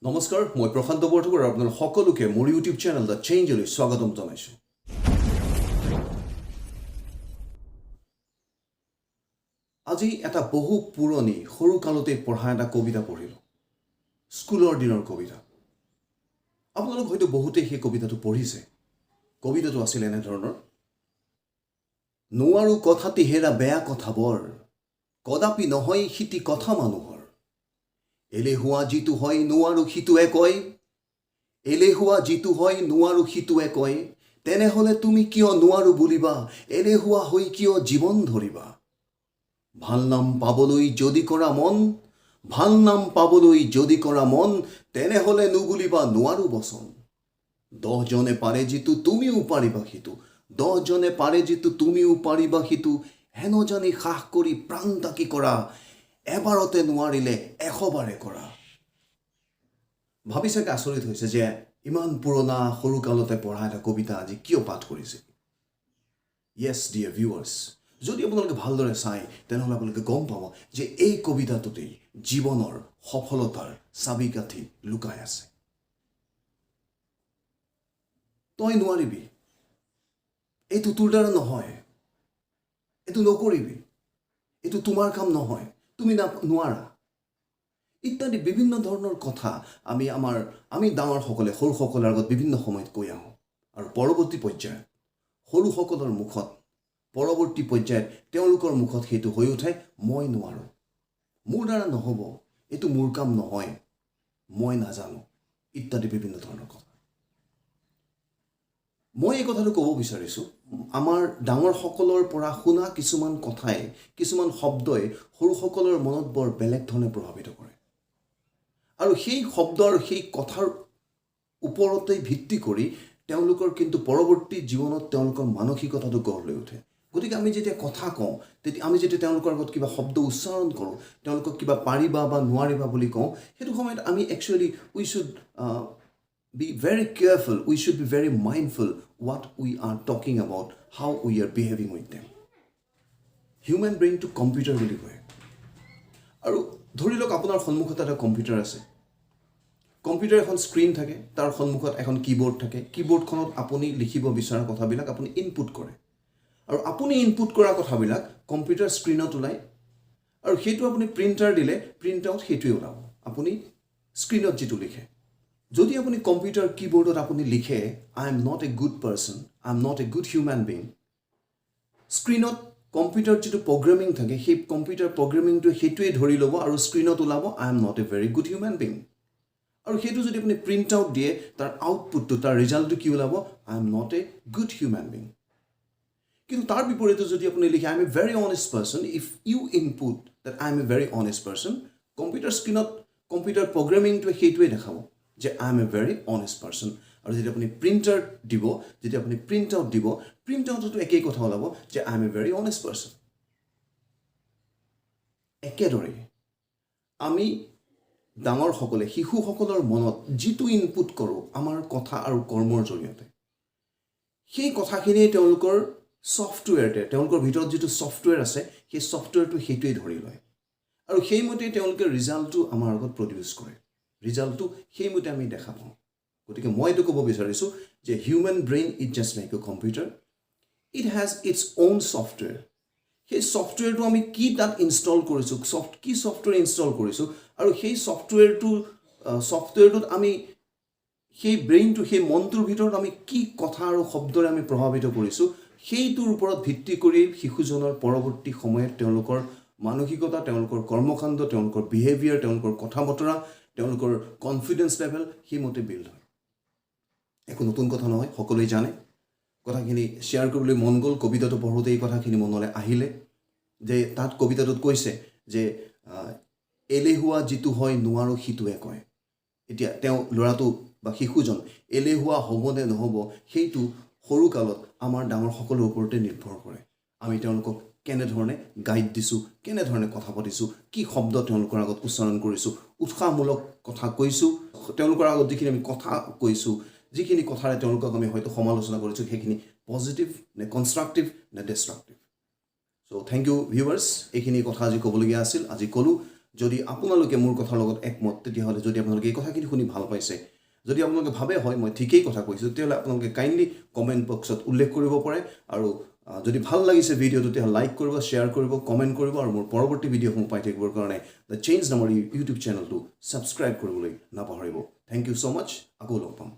নমস্কাৰ মই প্ৰশান্ত বৰঠাকুৰ আপোনালোক সকলোকে মোৰ ইউটিউব চেনেল দ্য চেঞ্জলৈ স্বাগতম জনাইছোঁ। আজি এটা বহু পুৰণি সৰু কালতে পঢ়া এটা কবিতা পঢ়িলোঁ, স্কুলৰ দিনৰ কবিতা। আপোনালোক হয়তো বহুতেই সেই কবিতাটো পঢ়িছে। কবিতাটো আছিল এনেধৰণৰ: নোৱাৰো কথাটি হেৰা বেয়া কথা বৰ, কদাপি নহয় সিটি কথা মানুহৰ। এলেহুৱা যিটো হয় নোৱাৰো সিটোৱে কয়, এলেহুৱা যিটো হয় নোৱাৰো সিটোৱে কয়, তেনেহ'লে তুমি কিয় নোৱাৰো বুলিবা, এলেহুৱা হৈ কিয় জীৱন ধৰিবা। ভাল নাম পাবলৈ যদি কৰা মন, ভাল নাম পাবলৈ যদি কৰা মন, তেনেহ'লে নুবুলিবা নোৱাৰো বচন। 10 জনে পাৰে যিটো তুমিও পাৰিবা সিটো, 10 জনে পাৰে যিটো তুমিও পাৰিবা সিটো, হেন জানি সাহ কৰি প্ৰাণ তাকি কৰা, এবাৰতে নোৱাৰিলে 100 বাৰে কৰা। ভাবি চাগে আচৰিত হৈছে যে ইমান পুৰণা সৰু কালতে পঢ়া এটা কবিতা আজি কিয় পাঠ কৰিছে। য়েছ ডিয়াৰ ভিউৱাৰ্ছ, যদি আপোনালোকে ভালদৰে চায় তেনেহ'লে আপোনালোকে গম পাব যে এই কবিতাটোতেই জীৱনৰ সফলতাৰ চাবিকাঠি লুকাই আছে। তই নোৱাৰিবি, এইটো তোৰ দ্বাৰা নহয়, এইটো নকৰিবি, এইটো তোমাৰ কাম নহয়, তুমি নোৱাৰা ইত্যাদি বিভিন্ন ধৰণৰ কথা আমি ডাঙৰসকলে সৰুসকলৰ আগত বিভিন্ন সময়ত কৈ আহোঁ। আৰু পৰৱৰ্তী পৰ্যায়ত সৰুসকলৰ মুখত, পৰৱৰ্তী পৰ্যায়ত তেওঁলোকৰ মুখত সেইটো হৈ উঠে, মই নোৱাৰোঁ, মোৰ দ্বাৰা নহ'ব, এইটো মোৰ কাম নহয়, মই নাজানো ইত্যাদি বিভিন্ন ধৰণৰ কথা। মই এই কথাটো ক'ব বিচাৰিছোঁ, আমাৰ ডাঙৰসকলৰ পৰা শুনা কিছুমান কথাই, কিছুমান শব্দই সৰুসকলৰ মনত বৰ বেলেগ ধৰণে প্ৰভাৱিত কৰে। আৰু সেই শব্দ আৰু সেই কথাৰ ওপৰতে ভিত্তি কৰি তেওঁলোকৰ কিন্তু পৰৱৰ্তী জীৱনত তেওঁলোকৰ মানসিকতাটো গঢ় লৈ উঠে। গতিকে আমি যেতিয়া কথা কওঁ, তেতিয়া আমি যেতিয়া তেওঁলোকৰ আগত কিবা শব্দ উচ্চাৰণ কৰোঁ, তেওঁলোকক কিবা পাৰিবা বা নোৱাৰিবা বুলি কওঁ, সেইটো সময়ত আমি actually we should be very careful, we should be very mindful what we are talking about, how we are behaving with them. Human brain to computer বুলি কয়। আৰু ধৰি লওক আপোনাৰ সন্মুখত এটা কম্পিউটাৰ আছে, কম্পিউটাৰ এখন স্ক্ৰীন থাকে, তাৰ সন্মুখত এখন কীবৰ্ড থাকে, কীবৰ্ডখনত আপুনি লিখিব বিচৰা কথাবিলাক আপুনি ইনপুট কৰে, আৰু আপুনি ইনপুট কৰা কথাবিলাক কম্পিউটাৰ স্ক্ৰীনত ওলায়, আৰু সেইটো আপুনি প্ৰিণ্টাৰ দিলে প্ৰিণ্ট আউট সেইটোৱে ওলাব আপুনি স্ক্ৰীনত যিটো লিখে। যদি আপুনি কম্পিউটাৰ কীবৰ্ডত আপুনি লিখে I am not a good person, I am not a good human being, স্ক্ৰীনত কম্পিউটাৰ যিটো প্ৰগ্ৰেমিং থাকে সেই কম্পিউটাৰ প্ৰগ্ৰেমিংটোৱে সেইটোৱে ধৰি ল'ব আৰু স্ক্ৰীনত ওলাব I am not A very good human being. আৰু সেইটো যদি আপুনি প্ৰিণ্ট আউট দিয়ে, তাৰ আউটপুটটো, তাৰ ৰিজাল্টটো কি ওলাব, I am not a good human being. কিন্তু তাৰ বিপৰীতে যদি আপুনি লিখে I am a very honest person, if you input that I am a very honest person, computer স্ক্ৰীনত কম্পিউটাৰ প্ৰগ্ৰেমিংটোৱে সেইটোৱে দেখাব যে I am a very honest person. আৰু যেতিয়া আপুনি প্ৰিণ্টাৰ দিব, যেতিয়া আপুনি প্ৰিণ্ট আউট দিব, প্ৰিণ্ট আউটতো একেই কথা ওলাব যে I am a very honest person. একেদৰে আমি ডাঙৰসকলে শিশুসকলৰ মনত যিটো ইনপুট কৰোঁ আমাৰ কথা আৰু কৰ্মৰ জৰিয়তে, সেই কথাখিনিয়ে তেওঁলোকৰ ছফ্টৱেৰতে, তেওঁলোকৰ ভিতৰত যিটো ছফ্টৱেৰ আছে সেই ছফ্টৱেৰটো সেইটোৱে ধৰি লয়, আৰু সেইমতে তেওঁলোকে ৰিজাল্টটো আমাৰ আগত প্ৰডিউচ কৰে, ৰিজাল্টটো সেইমতে আমি দেখা পাওঁ। গতিকে মই এইটো ক'ব বিচাৰিছোঁ যে human brain is just like a computer, it has its own software. সেই ছফ্টৱেৰটো আমি কি তাত ইনষ্টল কৰিছোঁ, কি ছফ্টৱেৰ ইনষ্টল কৰিছোঁ, আৰু সেই ছফ্টৱেৰটোত আমি সেই ব্ৰেইনটো, সেই মনটোৰ ভিতৰত আমি কি কথা আৰু শব্দৰে আমি প্ৰভাৱিত কৰিছোঁ, সেইটোৰ ওপৰত ভিত্তি কৰি শিশুজনৰ পৰৱৰ্তী সময়ত তেওঁলোকৰ মানসিকতা, তেওঁলোকৰ কৰ্মকাণ্ড, তেওঁলোকৰ বিহেভিয়াৰ, তেওঁলোকৰ কথা বতৰা, তেওঁলোকৰ কনফিডেন্স লেভেল সেইমতে বিল্ড হয়। একো নতুন কথা নহয়, সকলোৱে জানে। কথাখিনি শ্বেয়াৰ কৰিবলৈ মন গ'ল, কবিতাটো পঢ়োঁতে এই কথাখিনি মনলৈ আহিলে যে তাত কবিতাটোত কৈছে যে এলেহুৱা যিটো হয় নোৱাৰো সিটোৱে কয়। এতিয়া তেওঁ ল'ৰাটো বা শিশুজন এলেহুৱা হ'ব নে নহ'ব সেইটো সৰুকালত আমাৰ ডাঙৰসকলৰ ওপৰতে নিৰ্ভৰ কৰে। আমি তেওঁলোকক কেনেধৰণে গাইড দিছোঁ, কেনেধৰণে কথা পাতিছোঁ, কি শব্দ তেওঁলোকৰ আগত উচ্চাৰণ কৰিছোঁ, উৎসাহমূলক কথা কৈছোঁ, তেওঁলোকৰ আগত যিখিনি আমি কথা কৈছোঁ, যিখিনি কথাৰে তেওঁলোকক আমি হয়তো সমালোচনা কৰিছোঁ, সেইখিনি পজিটিভ নে কনষ্ট্ৰাক্টিভ নে ডিষ্ট্ৰাক্টিভ। চ' থেংক ইউ ভিউৱাৰ্ছ, এইখিনি কথা আজি ক'বলগীয়া আছিল, আজি ক'লোঁ। যদি আপোনালোকে মোৰ কথাৰ লগত একমত তেতিয়াহ'লে যদি আপোনালোকে এই কথাখিনি শুনি ভাল পাইছে যদি আপোনালোকে ভাবে হয় মই ঠিকেই কথা কৈছোঁ তেতিয়াহ'লে আপোনালোকে কাইণ্ডলি কমেণ্ট বক্সত উল্লেখ কৰিব পাৰে আৰু যদি ভাল লাগিছে ভিডিঅ'টো তেতিয়াহ'লে লাইক কৰিব শ্বেয়াৰ কৰিব কমেণ্ট কৰিব আৰু মোৰ পৰৱৰ্তী ভিডিঅ'সমূহ পাই থাকিবৰ কাৰণে দ্য চেঞ্জ নামৰ ইউটিউব চেনেলটো ছাবস্ক্ৰাইব কৰিবলৈ নাপাহৰিব থেংক ইউ ছ' মাছ আকৌ লগ পাম